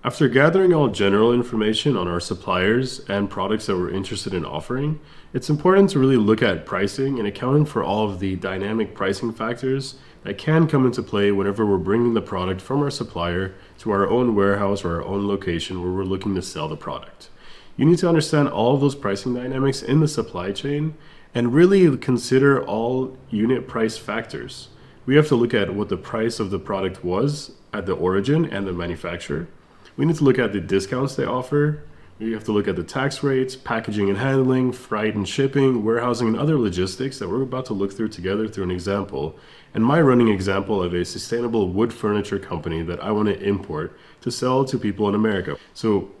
After gathering all general information on our suppliers and products that we're interested in offering, it's important to really look at pricing and accounting for all of the dynamic pricing factors that can come into play whenever we're bringing the product from our supplier to our own warehouse or our own location where we're looking to sell the product. You need to understand all of those pricing dynamics in the supply chain and really consider all unit price factors. We have to look at what the price of the product was at the origin and the manufacturer. We need to look at the discounts they offer. We have to look at the tax rates, packaging and handling, freight and shipping, warehousing, and other logistics that we're about to look through together through an example. And my running example of a sustainable wood furniture company that I want to import to sell to people in America. So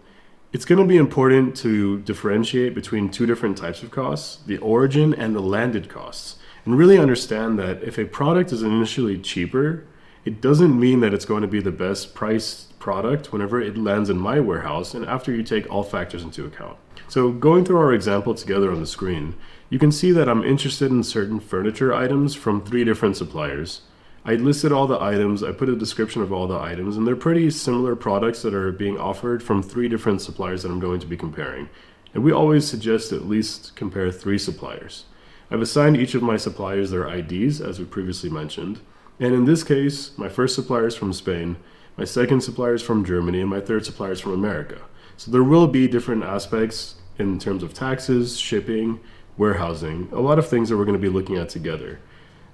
it's going to be important to differentiate between two different types of costs, the origin and the landed costs. And really understand that if a product is initially cheaper, it doesn't mean that it's going to be the best priced product whenever it lands in my warehouse and after you take all factors into account. So going through our example together on the screen, you can see that I'm interested in certain furniture items from 3 different suppliers. I listed all the items, I put a description of all the items, and they're pretty similar products that are being offered from 3 different suppliers that I'm going to be comparing. And we always suggest at least compare 3 suppliers. I've assigned each of my suppliers their IDs, as we previously mentioned. And in this case, my first supplier is from Spain, my second supplier is from Germany, and my third supplier is from America. So there will be different aspects in terms of taxes, shipping, warehousing, a lot of things that we're going to be looking at together.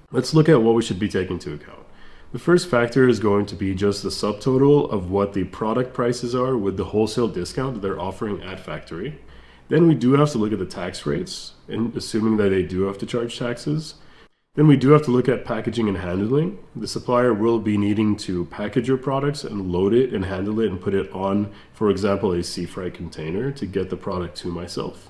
Let's look at what we should be taking into account. The first factor is going to be just the subtotal of what the product prices are with the wholesale discount that they're offering at factory. Then we do have to look at the tax rates, and assuming that they do have to charge taxes. Then we do have to look at packaging and handling. The supplier will be needing to package your products and load it and handle it and put it on, for example, a sea freight container to get the product to myself.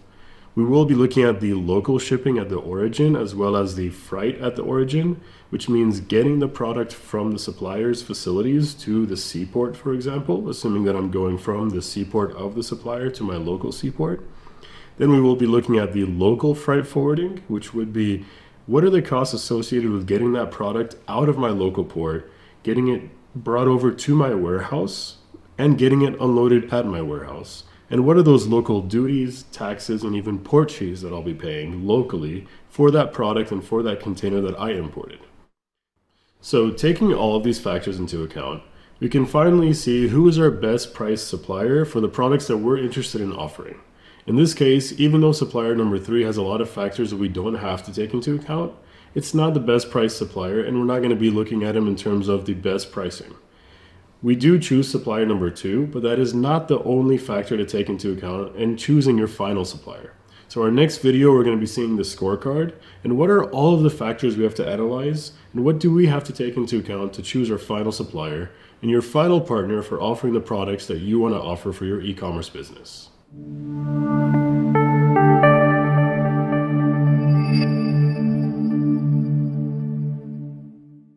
We will be looking at the local shipping at the origin as well as the freight at the origin, which means getting the product from the supplier's facilities to the seaport, for example, assuming that I'm going from the seaport of the supplier to my local seaport. Then we will be looking at the local freight forwarding, which would be what are the costs associated with getting that product out of my local port, getting it brought over to my warehouse, and getting it unloaded at my warehouse? And what are those local duties, taxes, and even port fees that I'll be paying locally for that product and for that container that I imported? So taking all of these factors into account, we can finally see who is our best price supplier for the products that we're interested in offering. In this case, even though supplier number 3 has a lot of factors that we don't have to take into account, it's not the best price supplier, and we're not going to be looking at him in terms of the best pricing. We do choose supplier number 2, but that is not the only factor to take into account in choosing your final supplier. So our next video, we're going to be seeing the scorecard and what are all of the factors we have to analyze and what do we have to take into account to choose our final supplier and your final partner for offering the products that you want to offer for your e-commerce business.